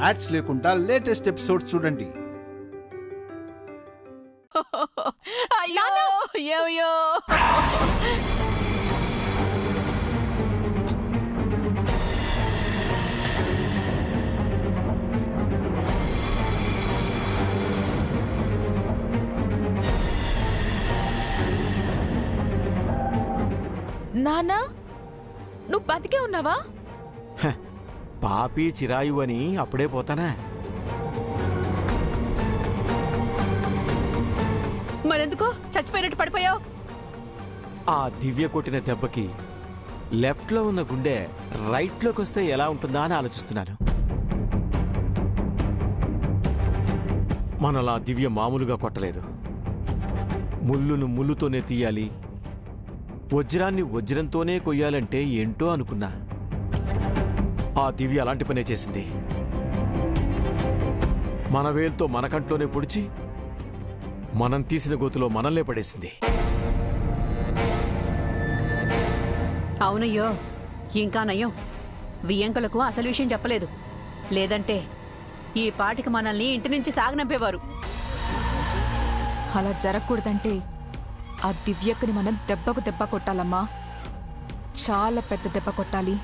Ads లేకుండా latest episodes చూడండి. అయ్యో అయ్యో నానా, నువ్వు బతికే ఉన్నావా? పాపి చిరాయు అని అప్పుడే పోతానా? మరెందుకో చచ్చిపోయినట్టు పడిపోయావు? ఆ దివ్య కొట్టిన దెబ్బకి లెఫ్ట్ లో ఉన్న గుండె రైట్ లోకి వస్తే ఎలా ఉంటుందా అని ఆలోచిస్తున్నాను. మనలా దివ్య మామూలుగా కొట్టలేదు. ముళ్ళును ముళ్ళుతోనే తీయాలి, వజ్రాన్ని వజ్రంతోనే కొయ్యాలంటే ఏంటో అనుకున్నా. ఆ దివ్య అలాంటి పనే చేసింది. మన వేలుతో మన కంట్లోనే పొడిచి మనం తీసిన గోతులో మనల్నే పడేసింది. అవునయ్యో, ఇంకా నయ్యం వియ్యంకులకు అసలు విషయం చెప్పలేదు. లేదంటే ఈ పాటికి మనల్ని ఇంటి నుంచి సాగనంపేవారు. అలా జరగకూడదంటే ఆ దివ్యక్కని మనం దెబ్బకు దెబ్బ కొట్టాలమ్మా. చాలా పెద్ద దెబ్బ కొట్టాలి.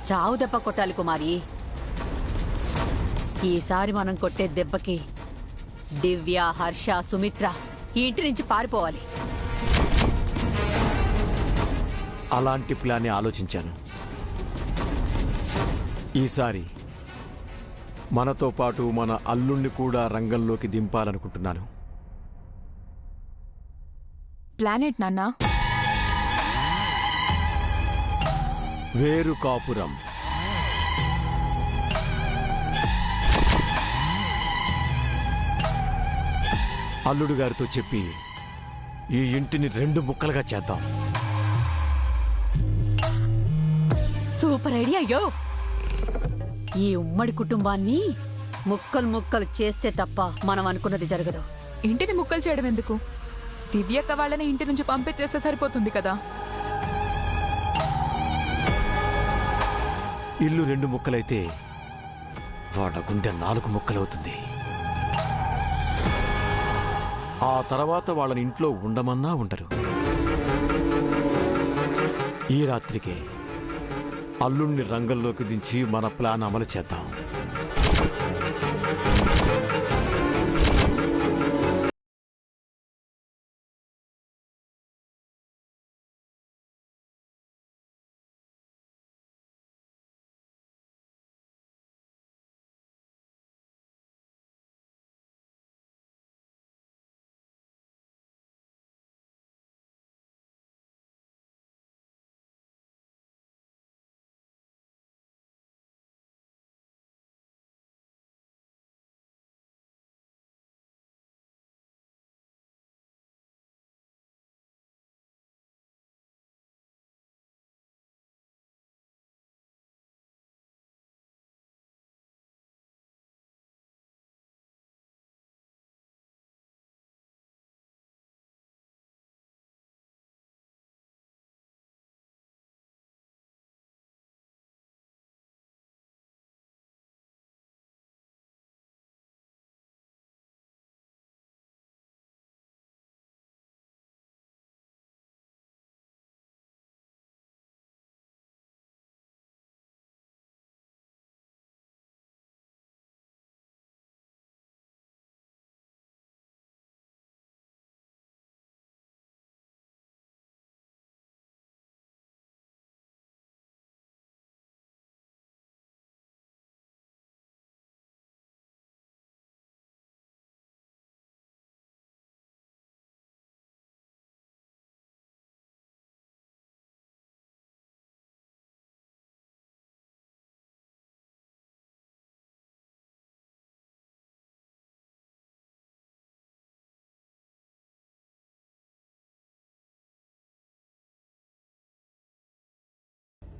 చావు దెబ్బ కొట్టాలి కుమారి. ఈసారి మనం కొట్టే దెబ్బకి దివ్య, హర్ష, సుమిత్ర ఈ ఇంటి నుంచి పారిపోవాలి. అలాంటి ప్లానే ఆలోచించాను. ఈసారి మనతో పాటు మన అల్లుణ్ణి కూడా రంగంలోకి దింపాలనుకుంటున్నాను. ప్లానెట్ నాన్నా? వేరు కాపురం. అల్లుడు గారితో చెప్పి ఈ ఇంటిని 2 ముక్కలుగా చేద్దాం. సూపర్ ఐడియా అయ్యో. ఈ ఉమ్మడి కుటుంబాన్ని ముక్కలు ముక్కలు చేస్తే తప్ప మనం అనుకున్నది జరగదు. ఇంటిని ముక్కలు చేయడం ఎందుకు? దివ్యక్క వాళ్ళని ఇంటి నుంచి పంపించేస్తే సరిపోతుంది కదా. ఇల్లు 2 ముక్కలైతే వాళ్ళ గుండె 4 ముక్కలవుతుంది. ఆ తర్వాత వాళ్ళని ఇంట్లో ఉండమన్నా ఉండరు. ఈ రాత్రికే అల్లుణ్ణి రంగంలోకి దించి మన ప్లాన్ అమలు చేద్దాం.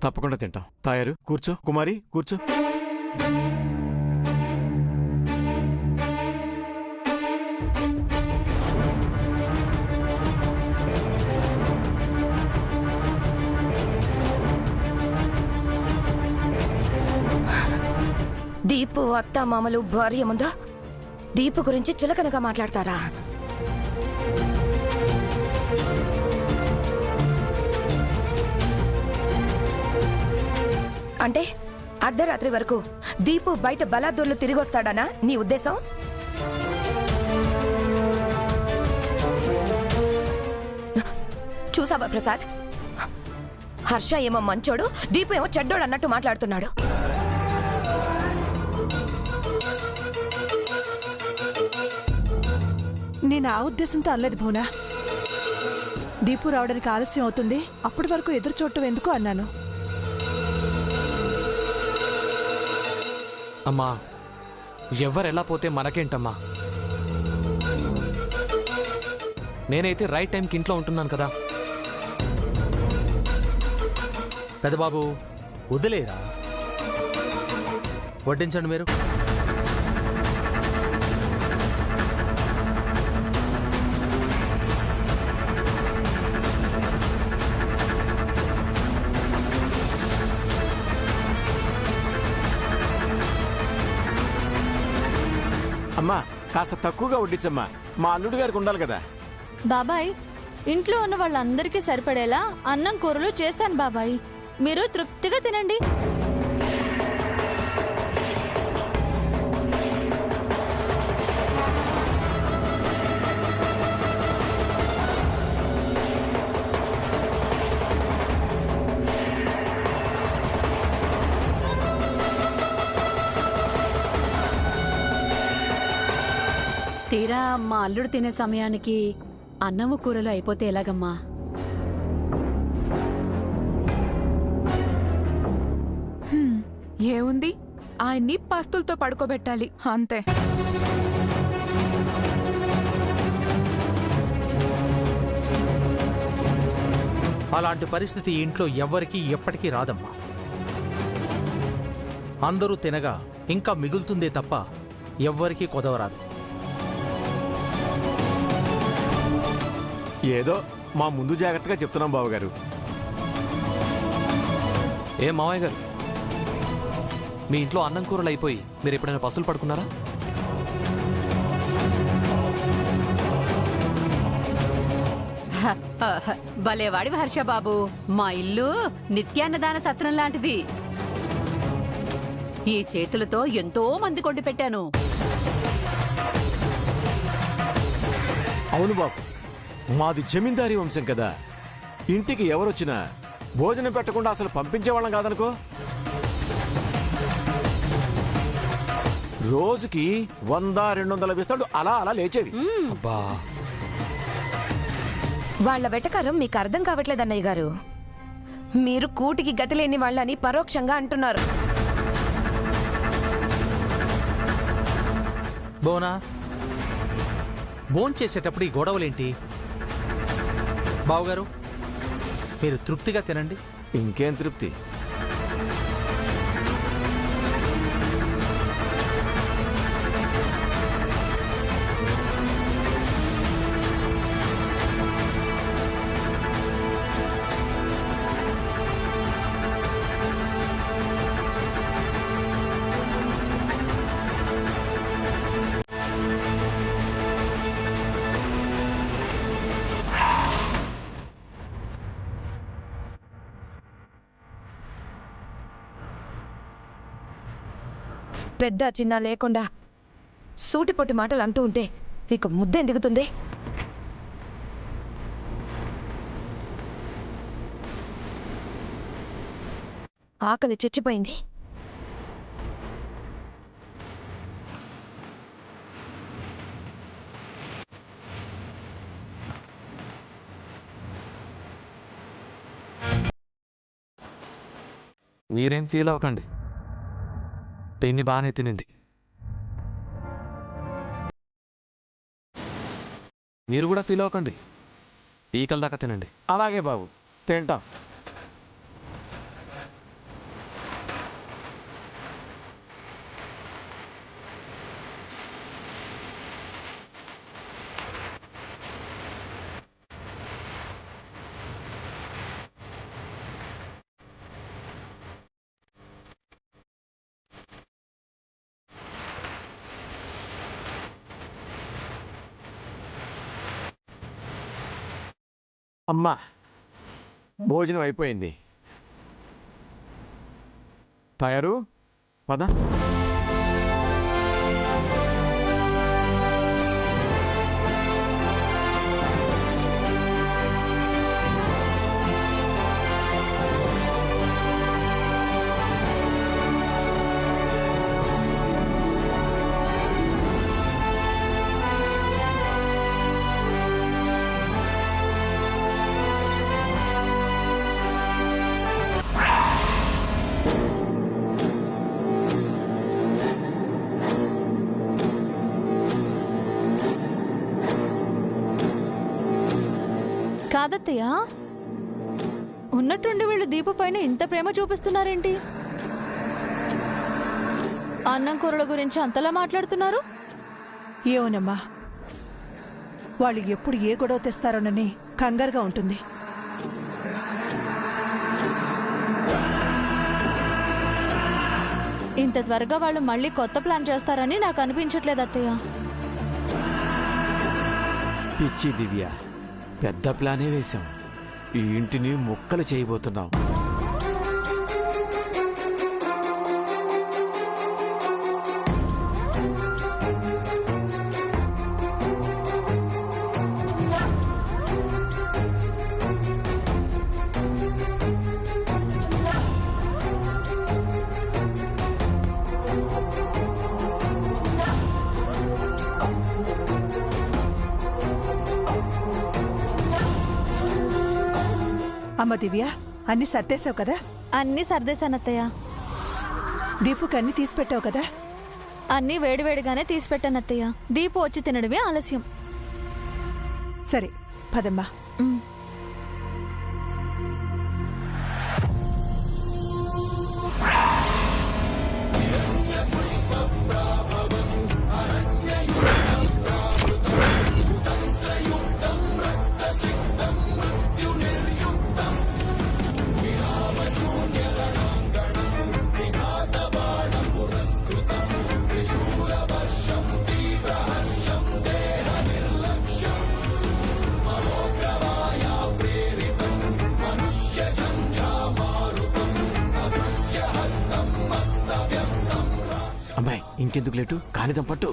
తప్పకుండా తింటాం. తాయారు కూర్చో, కుమారి కూర్చో. దీపు అత్త మామలు భార్య ముందు దీపు గురించి చులకనగా మాట్లాడతారా? అంటే అర్ధరాత్రి వరకు దీపు బయట బలాదూర్లు తిరిగొస్తాడనా నీ ఉద్దేశం? చూసావా ప్రసాద్, హర్ష ఏమో మంచోడు, దీపు ఏమో చెడ్డోడు అన్నట్టు మాట్లాడుతున్నాడు. నేను ఆ ఉద్దేశంతో అనలేదు భువనా. దీపు రావడానికి ఆలస్యం అవుతుంది, అప్పటి వరకు ఎదురు చూడటం ఎందుకు అన్నాను. అమ్మా, ఎవరెలా పోతే మనకేంటమ్మా? నేనైతే రైట్ టైంకి ఇంట్లో ఉంటున్నాను కదా. పెద్దబాబు వదిలేరా, వడ్డించండి మీరు. అమ్మా కాస్త తక్కువగా వడ్డించమ్మా, మా అల్లుడు గారికి ఉండాలి కదా. బాబాయ్, ఇంట్లో ఉన్న వాళ్ళందరికీ సరిపడేలా అన్నం కూరలు చేశాను బాబాయ్, మీరు తృప్తిగా తినండి. తీరా మా అల్లుడు తినే సమయానికి అన్నము కూరలు అయిపోతే ఎలాగమ్మా? ఏముంది, ఆయన్ని పస్తులతో పడుకోబెట్టాలి అంతే. అలాంటి పరిస్థితి ఇంట్లో ఎవ్వరికీ ఎప్పటికీ రాదమ్మా. అందరూ తినగా ఇంకా మిగులుతుందే తప్ప ఎవ్వరికీ కొదవరాదు. ఏదో మా ముందు జాగ్రత్తగా చెప్తున్నాం బావగారు. ఏ మావయ్య గారు, మీ ఇంట్లో అన్నం కూరలు అయిపోయి మీరు ఎప్పుడైనా పస్తులు పడుకున్నారా? భలేవాడి హర్షబాబు, మా ఇల్లు నిత్యాన్నదాన సత్రం లాంటిది. ఈ చేతులతో ఎంతో మంది కొండి పెట్టాను. అవును బాబు, మాది జమీందారీ వంశం కదా. ఇంటికి ఎవరొచ్చినా భోజనం పెట్టకుండా అసలు పంపించేవాళ్ళం కాదనుకో. రోజుకి 100-200 విస్తాడు అలా అలా లేచేవి. అబ్బా, వాళ్ల వెటకారం మీకు అర్థం కావట్లేదన్నయ్య గారు. మీరు కూటికి గతి లేని వాళ్ళని పరోక్షంగా అంటున్నారు. బోనా, భోంచేసేటప్పుడు ఈ గొడవలేంటి? బావగారు, మీరు తృప్తిగా తినండి. ఇంకేం తృప్తి? పెద్ద చిన్న లేకుండా సూటిపొట్టి మాటలు అంటూ ఉంటే ఇక ముద్దేం దిగుతుంది? ఆకలి చచ్చిపోయింది. మీరేం ఫీల్ అవ్వకండి, పెన్ని బాగానే తినింది. మీరు కూడా ఫీల్ అవ్వకండి, పీకల దాకా తినండి. అలాగే బాబు, తింటాం. అమ్మా భోజనం అయిపోయింది. తయారు పద. కాదత్తయ్య, ఉన్నట్టుండి వీళ్ళు దీపు పైన ఇంత ప్రేమ చూపిస్తున్నారేంటి? అన్నం కూరల గురించి అంతలా మాట్లాడుతున్నారు. ఏమోనమ్మా, వాళ్ళు ఎప్పుడు ఏ గొడవ తెస్తారోనని కంగారుగా ఉంటుంది. ఇంత త్వరగా వాళ్ళు మళ్ళీ కొత్త ప్లాన్ చేస్తారని నాకు అనిపించట్లేదు అత్తయ్య. పిచ్చి దివ్య, పెద్ద ప్లానే వేశాం. ఈ ఇంటిని ముక్కలు చేయబోతున్నాం. అమ్మ దివ్య, అన్ని సర్దేశావు కదా? అన్నీ సర్దేశాను అత్తయ్య. దీపుకి అన్ని తీసి పెట్టావు కదా? అన్నీ వేడివేడిగానే తీసి పెట్టాను అత్తయ్య. దీపు వచ్చి తినడమే ఆలస్యం. సరే పదమ్మా. అమ్మాయి, ఇంకెందుకు లేటు, కానిదం పట్టు.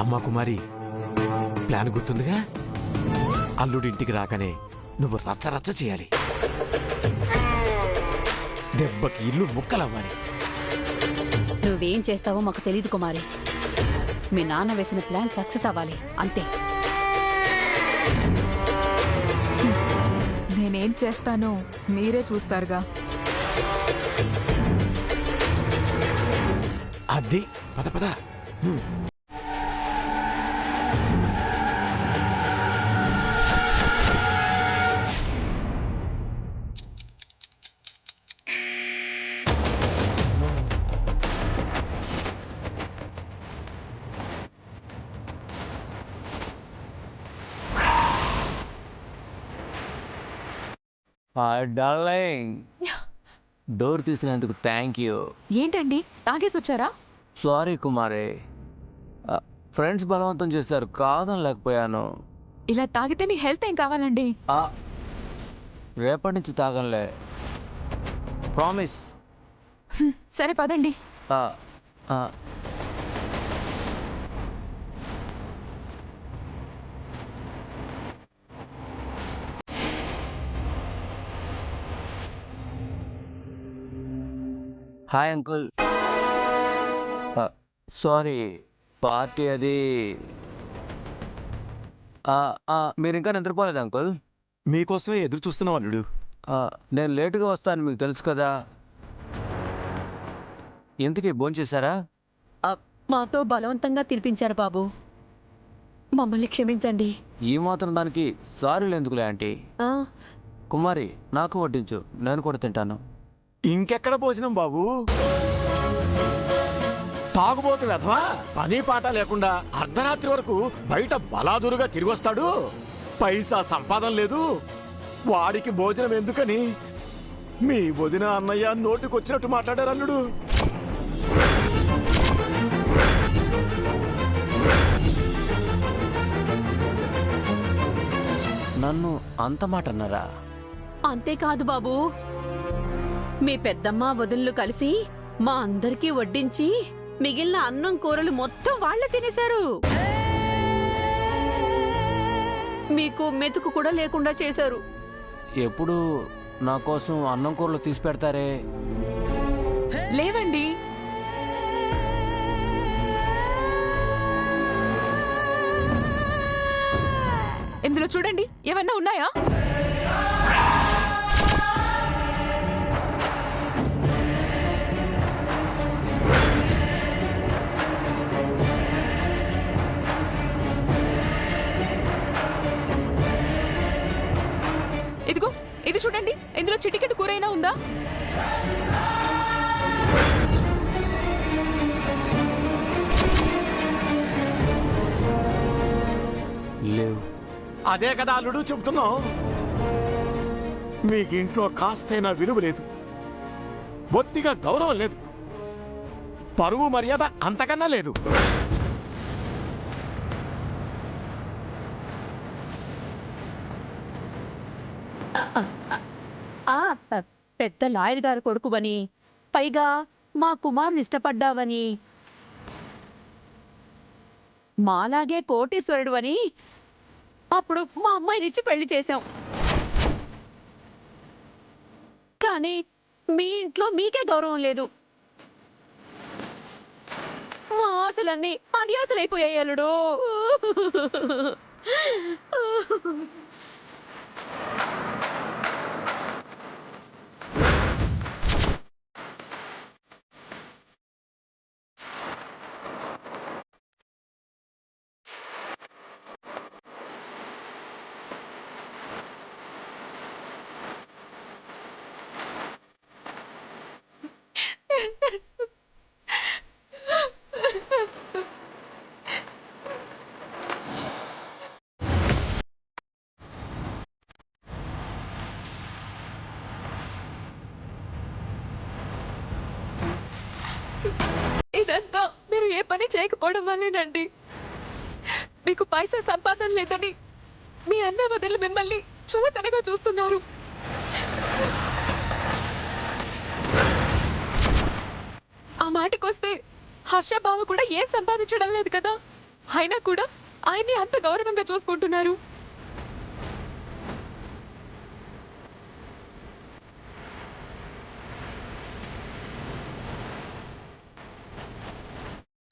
అమ్మా కుమారి, ప్లాన్ గుర్తుందిగా? అల్లుడింటికి రాకనే నువ్వు రచ్చరచ్చ చేయాలి. దెబ్బకి ఇల్లు ముక్కలవ్వాలి. నువ్వేం చేస్తావో మాకు తెలీదు కుమారి. మీ నాన్న వేసిన ప్లాన్ సక్సెస్ అవ్వాలి అంతే. నేనేం చేస్తానో మీరే చూస్తారుగా. అది పద పద. డార్లింగ్, డోర్ తీసినందుకు థ్యాంక్ యూ. ఏంటండి, తాగేసి వచ్చారా? సారీ కుమారి, ఫ్రెండ్స్ బలవంతం చేశారు, కాదని లేకపోయాను. ఇలా తాగితే మీ హెల్త్ ఏం కావాలండి? రేపటి నుంచి తాగంలే, ప్రామిస్. సరే పదండి. Hi uncle. సారీ, పార్టీ అది. మీరు ఇంకా నిద్రపోలేదు అంకుల్. మీకోసమే ఎదురు చూస్తున్నాం అల్లుడు. నేను లేటుగా వస్తాను, మీకు తెలుసు కదా. ఇంతకీ భోంచేశారా? మాతో బలవంతంగా తినిపించారు బాబు, మమ్మల్ని క్షమించండి. ఈ మాత్రం దానికి సారీలు ఎందుకులే ఆంటీ. కుమారి, నాకు వడ్డించు, నేను కూడా తింటాను. ఇంకెక్కడ భోజనం బాబు? తాగుబోతు వెధవా, పని పాట లేకుండా అర్ధరాత్రి వరకు బయట బలాదురుగా తిరిగొస్తాడు. పైసా సంపాదన లేదు, వాడికి భోజనం ఎందుకని మీ వదిన అన్నయ్య నోటికొచ్చినట్టు మాట్లాడారు అల్లుడు. నన్ను అంత మాట అన్నారా? అంతేకాదు బాబు, మీ పెద్దమ్మ వదినలు కలిసి మా అందరికీ వడ్డించి మిగిలిన అన్నం కూరలు మొత్తం వాళ్ళే తినేశారు. మీకు మెతుకు కూడా లేకుండా చేశారు. ఎప్పుడు నా కోసం అన్నం కూరలు తీసి పెడతారే? లేవండి. ఇందులో చూడండి, ఏమన్నా ఉన్నాయా? ఇదిగో, ఇది చూడండి, ఇందులో చిటికెడు కూర అయినా ఉందా? లేవు. అదే కదా అల్లుడు చెబుతున్నాం. మీకు ఇంట్లో కాస్తైనా విలువ లేదు, బొత్తిగా గౌరవం లేదు, పరువు మర్యాద అంతకన్నా లేదు. పెద్ద లాయర్ గారు కొడుకువని, పైగా మా కుమారుని ఇష్టపడ్డావని, మాలాగే కోటీశ్వరుడు అని అప్పుడు మా అమ్మాయినిచ్చి పెళ్లి చేశాం. కానీ మీ ఇంట్లో మీకే గౌరవం లేదు. మా ఆశలన్నీ అడియాసలైపోయాయి అల్లుడు. ఇదంతా మీరు ఏ పని చేయకపోవడం వల్లేనండి. మీకు పైసా సంపాదన లేదని మీ అన్న వదిలి మిమ్మల్ని చులకనగా చూస్తున్నారు. ఆ మాటకొస్తే హర్ష బావ కూడా ఏం సంపాదించడం లేదు కదా, అయినా కూడా ఆయన్ని అంత గౌరవంగా చూసుకుంటున్నారు.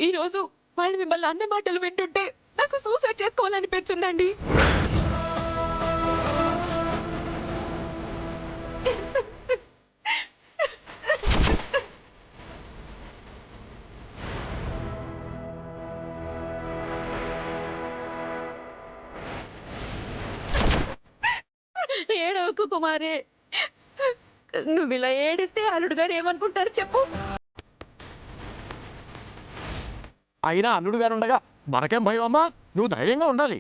ఈ రోజు వాళ్ళు మిమ్మల్ని అన్న మాటలు వింటుంటే నాకు సూసైడ్ చేసుకోవాలనిపించిందండి. ఏడవకు కుమారే, నువ్వు ఇలా ఏడిస్తే అల్లుడు గారు ఏమనుకుంటారు చెప్పు. అయినా అల్లుడు గారు ఉండగా మనకేం భయం అమ్మా, నువ్వు ధైర్యంగా ఉండాలి.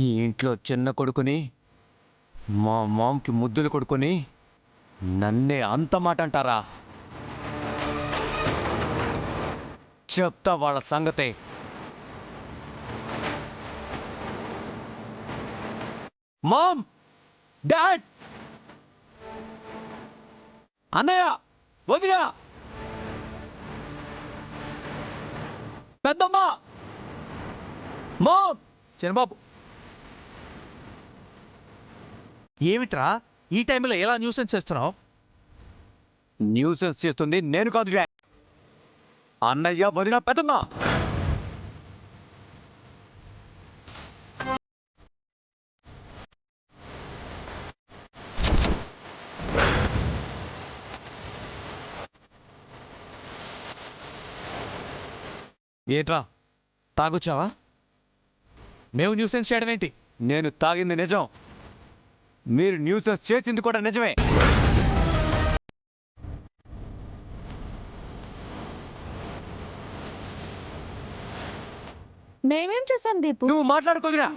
ఈ ఇంట్లో చిన్న కొడుకుని, మా మామ్కి ముద్దులు కొడుకుని నన్నే అంత మాట అంటారా? చెప్తా వాళ్ళ సంగతే. మామ్, డాడ్, అన్నయ్య, వదినా, పెద్దమ్మా! మామ్! చిన్నబాబు ఏమిట్రా ఈ టైంలో ఎలా న్యూసెన్స్ చేస్తున్నావు? న్యూసెన్స్ చేస్తుంది నేను కాదు డాడ్. అన్నయ్య వదిన పెద్దమ్మ. ఏంట్రా తాగొచ్చావా? మేము న్యూసెన్స్ చేయడం ఏంటి? నేను తాగింది నిజం, మీరు న్యూసెన్స్ చేసింది కూడా నిజమే. మేమేం చేశాం దీపు? నువ్వు మాట్లాడుకోదురా.